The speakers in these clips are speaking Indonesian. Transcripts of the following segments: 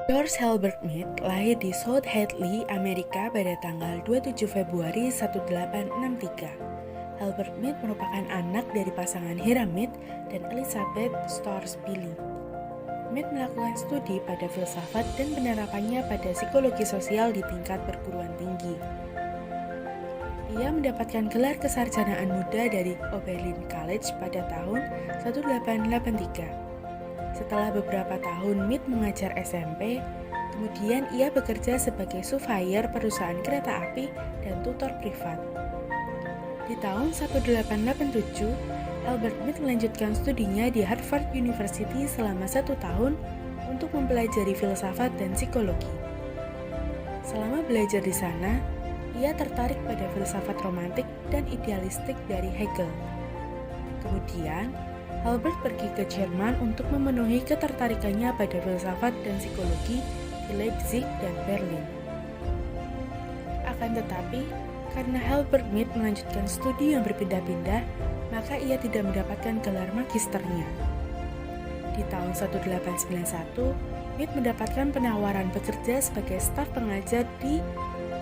George Herbert Mead lahir di South Hadley, Amerika pada tanggal 27 Februari 1863. Herbert Mead merupakan anak dari pasangan Hiram Mead dan Elizabeth Storrs Billy. Mead melakukan studi pada filsafat dan penerapannya pada psikologi sosial di tingkat perguruan tinggi. Ia mendapatkan gelar kesarjanaan muda dari Oberlin College pada tahun 1883. Setelah beberapa tahun Mead mengajar SMP, kemudian ia bekerja sebagai surveyor perusahaan kereta api dan tutor privat. Di tahun 1887, Albert Mead melanjutkan studinya di Harvard University selama 1 tahun untuk mempelajari filsafat dan psikologi. Selama belajar di sana, ia tertarik pada filsafat romantik dan idealistik dari Hegel. Kemudian, Albert pergi ke Jerman untuk memenuhi ketertarikannya pada filsafat dan psikologi di Leipzig dan Berlin. Akan tetapi, karena Albert Mead melanjutkan studi yang berpindah-pindah, maka ia tidak mendapatkan gelar magisternya. Di tahun 1891, Mead mendapatkan penawaran bekerja sebagai staf pengajar di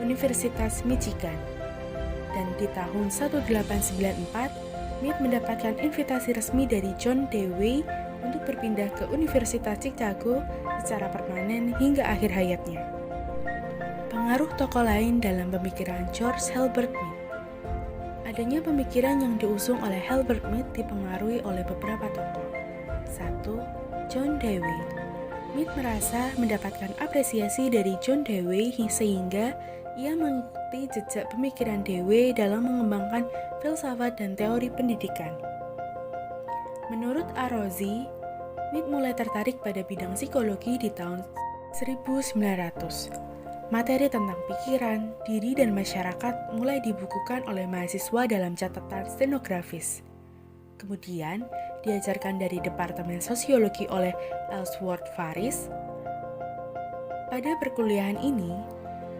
Universitas Michigan. Dan di tahun 1894, Mead mendapatkan invitasi resmi dari John Dewey untuk berpindah ke Universitas Chicago secara permanen hingga akhir hayatnya. Pengaruh tokoh lain dalam pemikiran George Herbert Mead. Adanya pemikiran yang diusung oleh Herbert Mead dipengaruhi oleh beberapa tokoh. 1. John Dewey. Mead merasa mendapatkan apresiasi dari John Dewey sehingga ia mengikuti jejak pemikiran Dewey dalam mengembangkan filsafat dan teori pendidikan. Menurut Arozzi, Mead mulai tertarik pada bidang psikologi di tahun 1900. Materi tentang pikiran, diri, dan masyarakat mulai dibukukan oleh mahasiswa dalam catatan stenografis. Kemudian, diajarkan dari Departemen Sosiologi oleh Ellsworth Faris. Pada perkuliahan ini,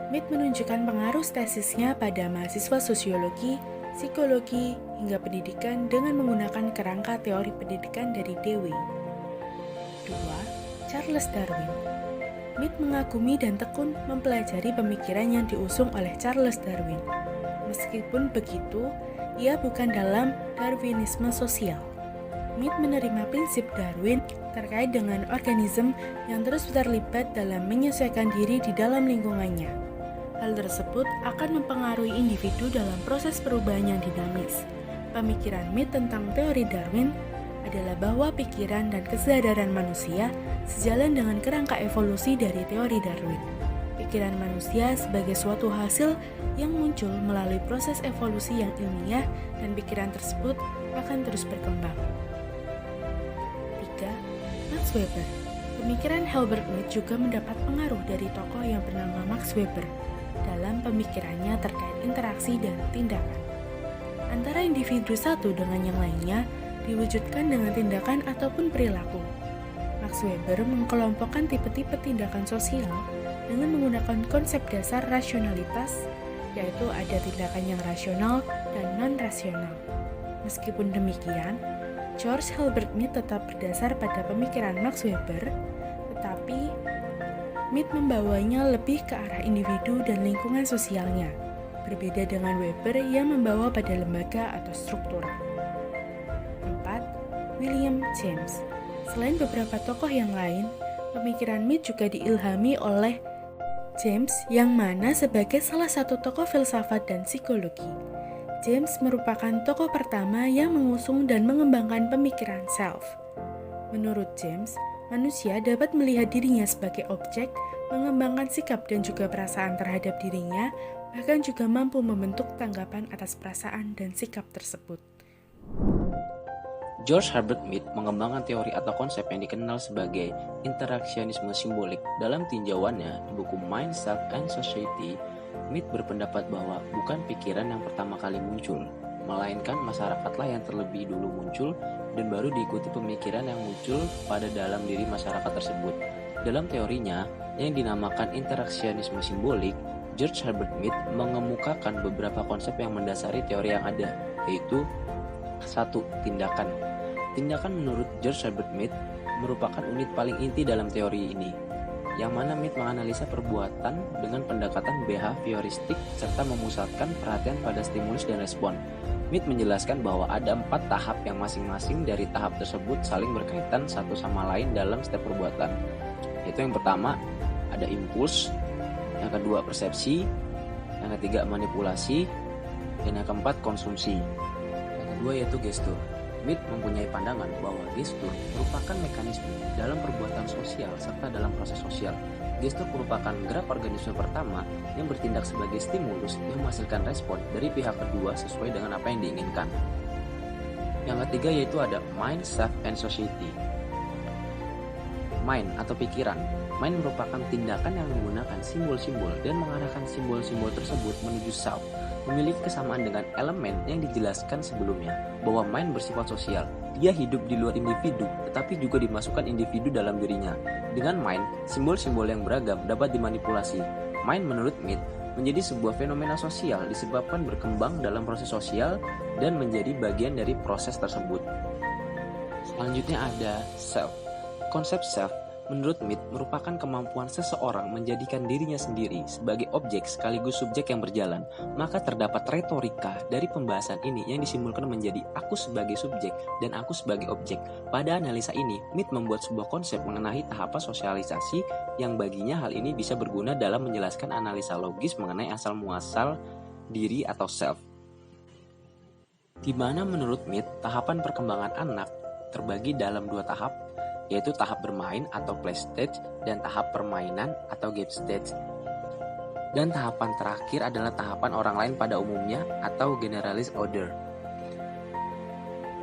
Mead menunjukkan pengaruh tesisnya pada mahasiswa sosiologi, psikologi, hingga pendidikan dengan menggunakan kerangka teori pendidikan dari Dewey. 2. Charles Darwin. Mead mengagumi dan tekun mempelajari pemikiran yang diusung oleh Charles Darwin. Meskipun begitu, ia bukan dalam Darwinisme sosial. Mead menerima prinsip Darwin terkait dengan organisme yang terus terlibat dalam menyesuaikan diri di dalam lingkungannya. Hal tersebut akan mempengaruhi individu dalam proses perubahan yang dinamis. Pemikiran Mead tentang teori Darwin adalah bahwa pikiran dan kesadaran manusia sejalan dengan kerangka evolusi dari teori Darwin. Pikiran manusia sebagai suatu hasil yang muncul melalui proses evolusi yang ilmiah dan pikiran tersebut akan terus berkembang. 3. Max Weber. Pemikiran Herbert Mead juga mendapat pengaruh dari tokoh yang bernama Max Weber dalam pemikirannya terkait interaksi dan tindakan antara individu satu dengan yang lainnya diwujudkan dengan tindakan ataupun perilaku. Max Weber mengkelompokkan tipe-tipe tindakan sosial dengan menggunakan konsep dasar rasionalitas, yaitu ada tindakan yang rasional dan non-rasional. Meskipun demikian, George Herbert Mead tetap berdasar pada pemikiran Max Weber, tetapi Mead membawanya lebih ke arah individu dan lingkungan sosialnya, berbeda dengan Weber yang membawa pada lembaga atau struktur. 4. William James. Selain beberapa tokoh yang lain, pemikiran Mead juga diilhami oleh James yang mana sebagai salah satu tokoh filsafat dan psikologi. James merupakan tokoh pertama yang mengusung dan mengembangkan pemikiran self. Menurut James, manusia dapat melihat dirinya sebagai objek, mengembangkan sikap dan juga perasaan terhadap dirinya, bahkan juga mampu membentuk tanggapan atas perasaan dan sikap tersebut. George Herbert Mead mengembangkan teori atau konsep yang dikenal sebagai interaksionisme simbolik. Dalam tinjauannya di buku Mind, Self, and Society, Mead berpendapat bahwa bukan pikiran yang pertama kali muncul, melainkan masyarakatlah yang terlebih dulu muncul dan baru diikuti pemikiran yang muncul pada dalam diri masyarakat tersebut. Dalam teorinya, yang dinamakan interaksionisme simbolik, George Herbert Mead mengemukakan beberapa konsep yang mendasari teori yang ada, yaitu 1. Tindakan. Tindakan menurut George Herbert Mead merupakan unit paling inti dalam teori ini, yang mana Mead menganalisa perbuatan dengan pendekatan behavioristik serta memusatkan perhatian pada stimulus dan respon. Mead menjelaskan bahwa ada 4 tahap yang masing-masing dari tahap tersebut saling berkaitan satu sama lain dalam setiap perbuatan. Yaitu yang pertama, ada impuls, yang kedua persepsi, yang ketiga manipulasi, dan yang keempat konsumsi. Yang kedua yaitu gestur. Mead mempunyai pandangan bahwa gestur merupakan mekanisme dalam perbuatan sosial serta dalam proses sosial. Gestur merupakan gerak organisme pertama yang bertindak sebagai stimulus yang menghasilkan respon dari pihak kedua sesuai dengan apa yang diinginkan. Yang ketiga yaitu ada mind, self, and society. Mind atau pikiran. Mind merupakan tindakan yang menggunakan simbol-simbol dan mengarahkan simbol-simbol tersebut menuju self, memiliki kesamaan dengan elemen yang dijelaskan sebelumnya, bahwa mind bersifat sosial. Dia hidup di luar individu, tetapi juga dimasukkan individu dalam dirinya. Dengan mind, simbol-simbol yang beragam dapat dimanipulasi. Mind menurut Mead menjadi sebuah fenomena sosial disebabkan berkembang dalam proses sosial dan menjadi bagian dari proses tersebut. Selanjutnya ada self. Konsep self menurut Mead merupakan kemampuan seseorang menjadikan dirinya sendiri sebagai objek sekaligus subjek yang berjalan. Maka terdapat retorika dari pembahasan ini yang disimpulkan menjadi aku sebagai subjek dan aku sebagai objek. Pada analisa ini, Mead membuat sebuah konsep mengenai tahapan sosialisasi yang baginya hal ini bisa berguna dalam menjelaskan analisa logis mengenai asal-muasal diri atau self. Di mana menurut Mead, tahapan perkembangan anak terbagi dalam 2 tahap, yaitu tahap bermain atau play stage dan tahap permainan atau game stage. Dan tahapan terakhir adalah tahapan orang lain pada umumnya atau generalist order.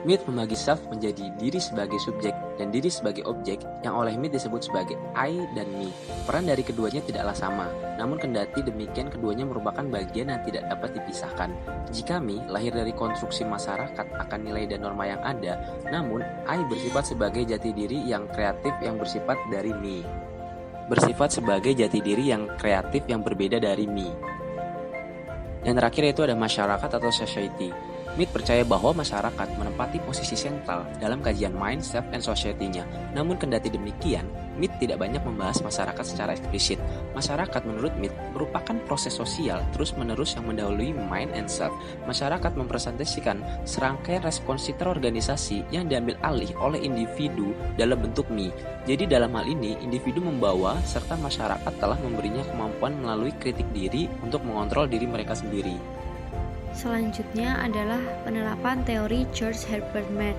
Mead membagi self menjadi diri sebagai subjek dan diri sebagai objek yang oleh Mead disebut sebagai I dan me. Peran dari keduanya tidaklah sama, namun kendati demikian keduanya merupakan bagian yang tidak dapat dipisahkan. Jika me lahir dari konstruksi masyarakat akan nilai dan norma yang ada, namun I bersifat sebagai jati diri yang kreatif yang bersifat dari me. Bersifat sebagai jati diri yang kreatif yang berbeda dari me. Dan terakhir yaitu ada masyarakat atau society. Mead percaya bahwa masyarakat menempati posisi sentral dalam kajian mind, self, and society-nya. Namun kendati demikian, Mead tidak banyak membahas masyarakat secara eksplisit. Masyarakat menurut Mead merupakan proses sosial terus-menerus yang mendahului mind and self. Masyarakat mempresentasikan serangkaian respons terorganisasi yang diambil alih oleh individu dalam bentuk me. Jadi dalam hal ini, individu membawa serta masyarakat telah memberinya kemampuan melalui kritik diri untuk mengontrol diri mereka sendiri. Selanjutnya adalah penerapan teori George Herbert Mead.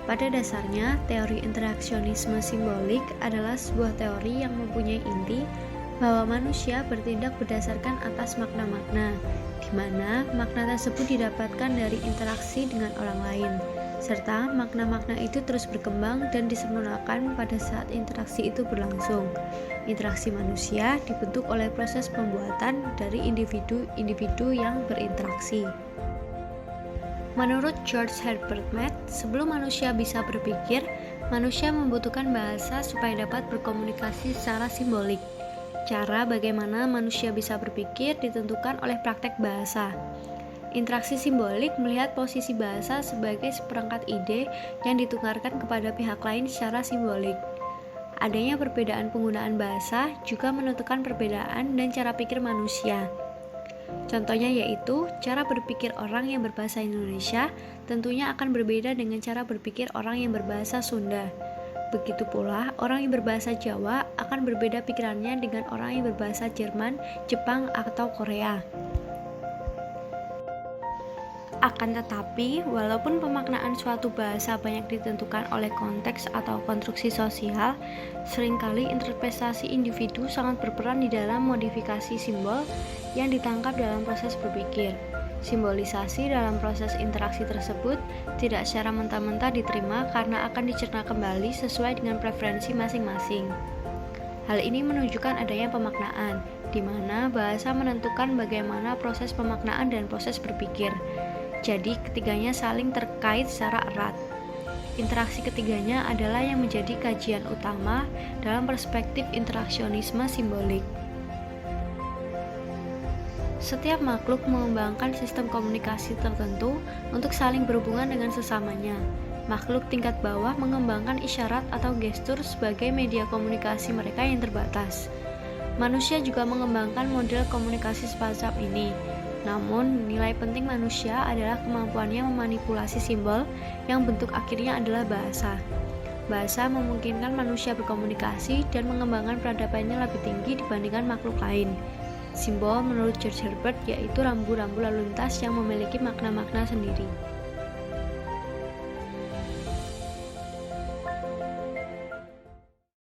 Pada dasarnya, teori interaksionisme simbolik adalah sebuah teori yang mempunyai inti bahwa manusia bertindak berdasarkan atas makna-makna, di mana makna tersebut didapatkan dari interaksi dengan orang lain, serta makna-makna itu terus berkembang dan disempurnakan pada saat interaksi itu berlangsung. Interaksi manusia dibentuk oleh proses pembuatan dari individu-individu yang berinteraksi. Menurut George Herbert Mead, sebelum manusia bisa berpikir, manusia membutuhkan bahasa supaya dapat berkomunikasi secara simbolik. Cara bagaimana manusia bisa berpikir ditentukan oleh praktek bahasa. Interaksi simbolik melihat posisi bahasa sebagai seperangkat ide yang ditukarkan kepada pihak lain secara simbolik. Adanya perbedaan penggunaan bahasa juga menentukan perbedaan dan cara pikir manusia. Contohnya yaitu, cara berpikir orang yang berbahasa Indonesia tentunya akan berbeda dengan cara berpikir orang yang berbahasa Sunda. Begitu pula, orang yang berbahasa Jawa akan berbeda pikirannya dengan orang yang berbahasa Jerman, Jepang, atau Korea. Akan tetapi, walaupun pemaknaan suatu bahasa banyak ditentukan oleh konteks atau konstruksi sosial, seringkali interpretasi individu sangat berperan di dalam modifikasi simbol yang ditangkap dalam proses berpikir. Simbolisasi dalam proses interaksi tersebut tidak secara mentah-mentah diterima karena akan dicerna kembali sesuai dengan preferensi masing-masing. Hal ini menunjukkan adanya pemaknaan, di mana bahasa menentukan bagaimana proses pemaknaan dan proses berpikir. Jadi ketiganya saling terkait secara erat. Interaksi ketiganya adalah yang menjadi kajian utama dalam perspektif interaksionisme simbolik. Setiap makhluk mengembangkan sistem komunikasi tertentu untuk saling berhubungan dengan sesamanya. Makhluk tingkat bawah mengembangkan isyarat atau gestur sebagai media komunikasi mereka yang terbatas. Manusia juga mengembangkan model komunikasi semacam ini. Namun, nilai penting manusia adalah kemampuannya memanipulasi simbol yang bentuk akhirnya adalah bahasa. Bahasa memungkinkan manusia berkomunikasi dan mengembangkan peradabannya lebih tinggi dibandingkan makhluk lain. Simbol menurut George Herbert yaitu rambu-rambu lalu lintas yang memiliki makna-makna sendiri.